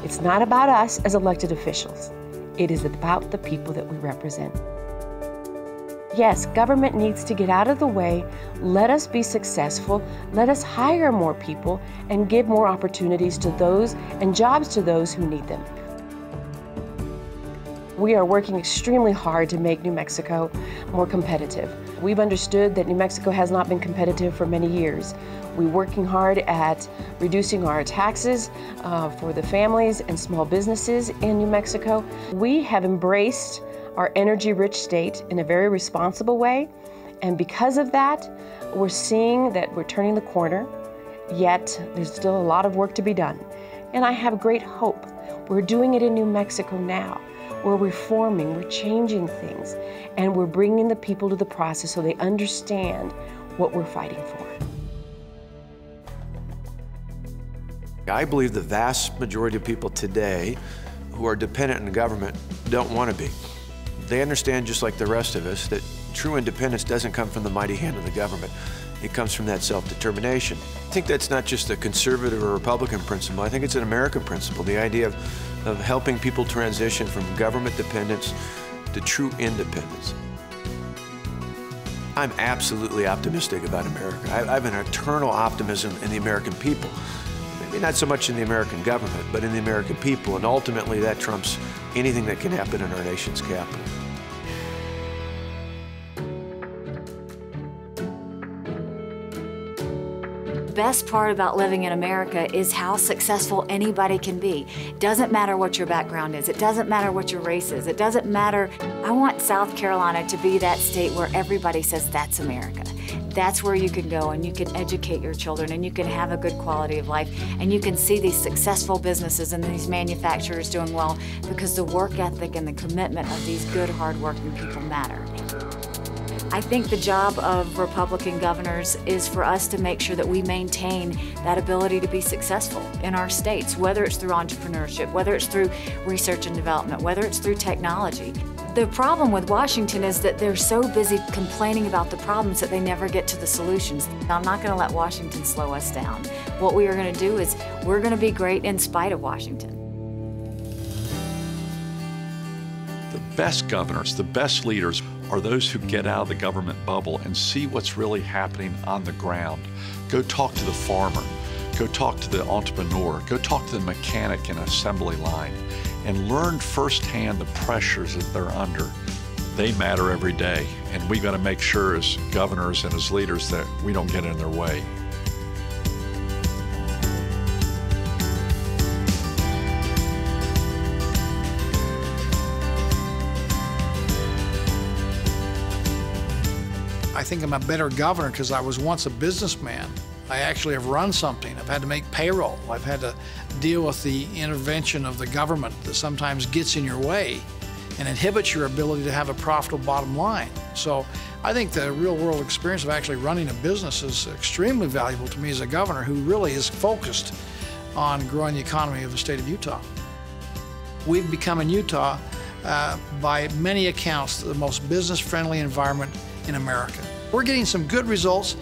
It's not about us as elected officials. It is about the people that we represent. Yes, government needs to get out of the way. Let us be successful. Let us hire more people and give more opportunities to those and jobs to those who need them. We are working extremely hard to make New Mexico more competitive. We've understood that New Mexico has not been competitive for many years. We're working hard at reducing our taxes for the families and small businesses in New Mexico. We have embraced our energy-rich state in a very responsible way, and because of that, we're seeing that we're turning the corner, yet there's still a lot of work to be done. And I have great hope. We're doing it in New Mexico now. We're reforming, we're changing things, and we're bringing the people to the process so they understand what we're fighting for. I believe the vast majority of people today who are dependent on government don't want to be. They understand, just like the rest of us, that true independence doesn't come from the mighty hand of the government. It comes from that self-determination. I think that's not just a conservative or Republican principle. I think it's an American principle, the idea of helping people transition from government dependence to true independence. I'm absolutely optimistic about America. I have an eternal optimism in the American people. Maybe not so much in the American government, but in the American people, and ultimately that trumps anything that can happen in our nation's capital. The best part about living in America is how successful anybody can be. Doesn't matter what your background is. It doesn't matter what your race is. It doesn't matter. I want South Carolina to be that state where everybody says that's America. That's where you can go and you can educate your children and you can have a good quality of life and you can see these successful businesses and these manufacturers doing well because the work ethic and the commitment of these good, hard-working people matter. I think the job of Republican governors is for us to make sure that we maintain that ability to be successful in our states, whether it's through entrepreneurship, whether it's through research and development, whether it's through technology. The problem with Washington is that they're so busy complaining about the problems that they never get to the solutions. I'm not going to let Washington slow us down. What we are going to do is we're going to be great in spite of Washington. The best governors, the best leaders are those who get out of the government bubble and see what's really happening on the ground. Go talk to the farmer, go talk to the entrepreneur, go talk to the mechanic in an assembly line, and learn firsthand the pressures that they're under. They matter every day, and we've got to make sure as governors and as leaders that we don't get in their way. I think I'm a better governor because I was once a businessman. I actually have run something. I've had to make payroll. I've had to deal with the intervention of the government that sometimes gets in your way and inhibits your ability to have a profitable bottom line. So I think the real-world experience of actually running a business is extremely valuable to me as a governor who really is focused on growing the economy of the state of Utah. We've become in Utah, by many accounts, the most business-friendly environment in America. We're getting some good results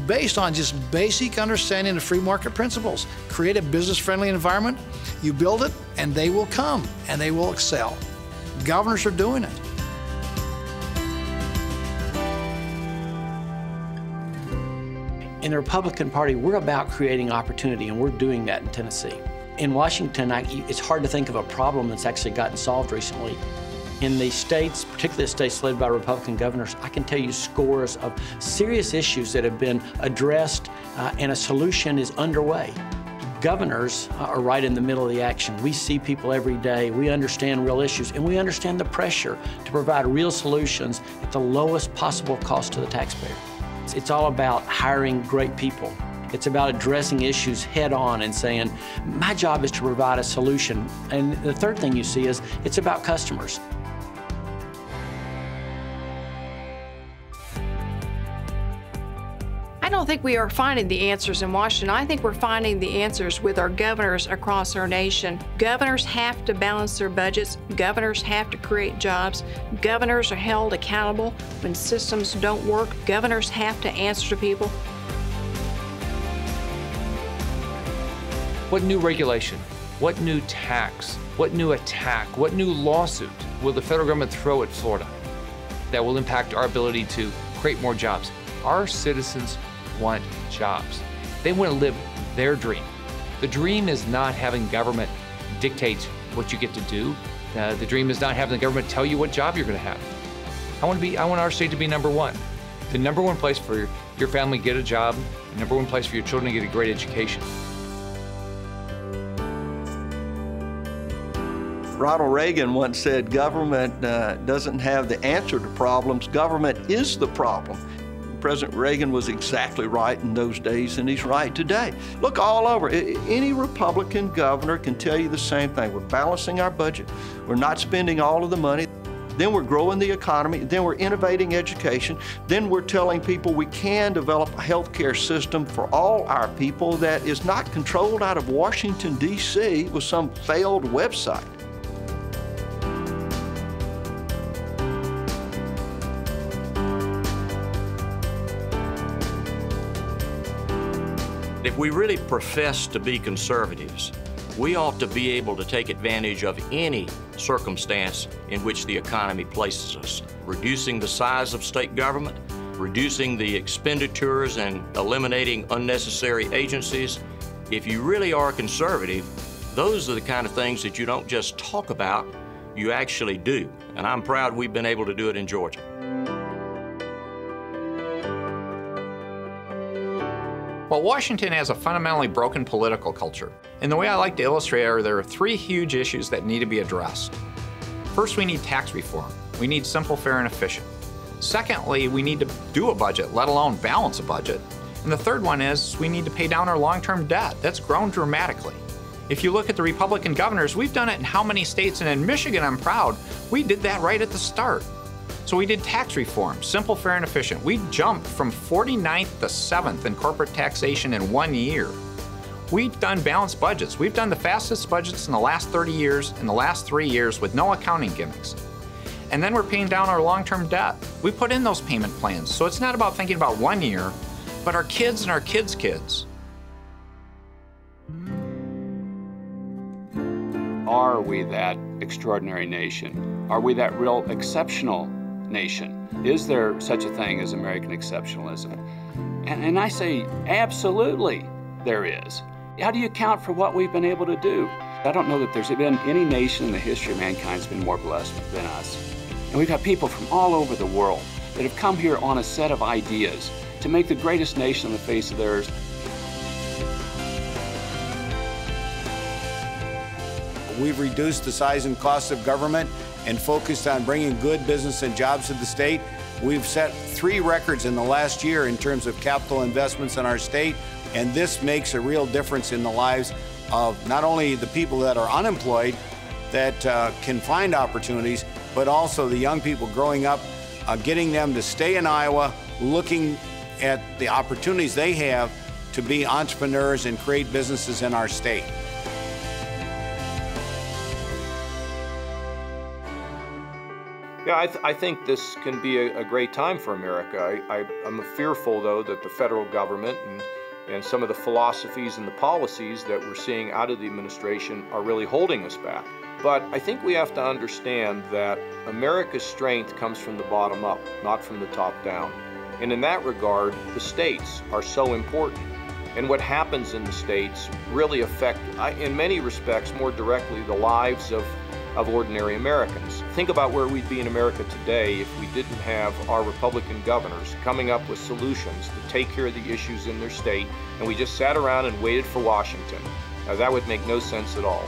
based on just basic understanding of free market principles. Create a business-friendly environment, you build it, and they will come, and they will excel. Governors are doing it. In the Republican Party, we're about creating opportunity, and we're doing that in Tennessee. In Washington, it's hard to think of a problem that's actually gotten solved recently. In the states, particularly the states led by Republican governors, I can tell you scores of serious issues that have been addressed and a solution is underway. Governors are right in the middle of the action. We see people every day, we understand real issues, and we understand the pressure to provide real solutions at the lowest possible cost to the taxpayer. It's all about hiring great people. It's about addressing issues head on and saying, my job is to provide a solution. And the third thing you see is it's about customers. I don't think we are finding the answers in Washington. I think we're finding the answers with our governors across our nation. Governors have to balance their budgets. Governors have to create jobs. Governors are held accountable when systems don't work. Governors have to answer to people. What new regulation What new tax, what new attack, what new lawsuit will the federal government throw at Florida that will impact our ability to create more jobs? Our citizens want jobs. They want to live their dream. The dream is not having government dictate what you get to do. The dream is not having the government tell you what job you're going to have. I want our state to be number one. The number one place for your family to get a job, the number one place for your children to get a great education. Ronald Reagan once said, government doesn't have the answer to problems, government is the problem. President Reagan was exactly right in those days, and he's right today. Look all over. Any Republican governor can tell you the same thing. We're balancing our budget. We're not spending all of the money. Then we're growing the economy. Then we're innovating education. Then we're telling people we can develop a healthcare system for all our people that is not controlled out of Washington, D.C. with some failed website. If we really profess to be conservatives, we ought to be able to take advantage of any circumstance in which the economy places us. Reducing the size of state government, reducing the expenditures and eliminating unnecessary agencies. If you really are conservative, those are the kind of things that you don't just talk about, you actually do. And I'm proud we've been able to do it in Georgia. Well, Washington has a fundamentally broken political culture. And the way I like to illustrate are there are three huge issues that need to be addressed. First, we need tax reform. We need simple, fair, and efficient. Secondly, we need to do a budget, let alone balance a budget. And the third one is we need to pay down our long-term debt. That's grown dramatically. If you look at the Republican governors, we've done it in how many states? And in Michigan, I'm proud, we did that right at the start. So we did tax reform, simple, fair, and efficient. We jumped from 49th to 7th in corporate taxation in 1 year. We've done balanced budgets. We've done the fastest budgets in the last 30 years, in the last 3 years with no accounting gimmicks. And then we're paying down our long-term debt. We put in those payment plans. So it's not about thinking about 1 year, but our kids and our kids' kids. Are we that extraordinary nation? Are we that real exceptional nation? Is there such a thing as American exceptionalism? And I say, absolutely there is. How do you account for what we've been able to do? I don't know that there's been any nation in the history of mankind that's been more blessed than us. And we've got people from all over the world that have come here on a set of ideas to make the greatest nation on the face of the earth. We've reduced the size and cost of government and focused on bringing good business and jobs to the state. We've set 3 records in the last year in terms of capital investments in our state, and this makes a real difference in the lives of not only the people that are unemployed that can find opportunities, but also the young people growing up, getting them to stay in Iowa, looking at the opportunities they have to be entrepreneurs and create businesses in our state. Yeah, I think this can be a great time for America. I'm fearful, though, that the federal government and some of the philosophies and the policies that we're seeing out of the administration are really holding us back. But I think we have to understand that America's strength comes from the bottom up, not from the top down. And in that regard, the states are so important. And what happens in the states really affect, in many respects, more directly the lives of ordinary Americans. Think about where we'd be in America today if we didn't have our Republican governors coming up with solutions to take care of the issues in their state, and we just sat around and waited for Washington. Now, that would make no sense at all.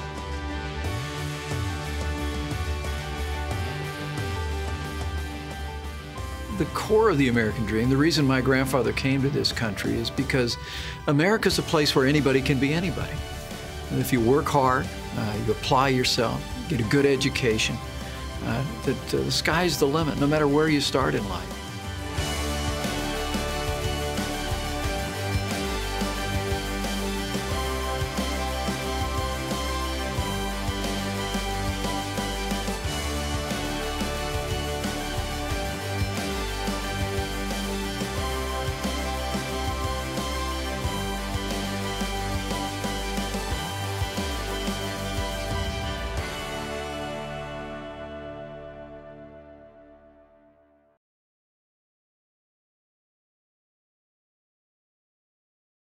The core of the American dream, the reason my grandfather came to this country is because America's a place where anybody can be anybody. And if you work hard, you apply yourself, get a good education, the sky's the limit, no matter where you start in life.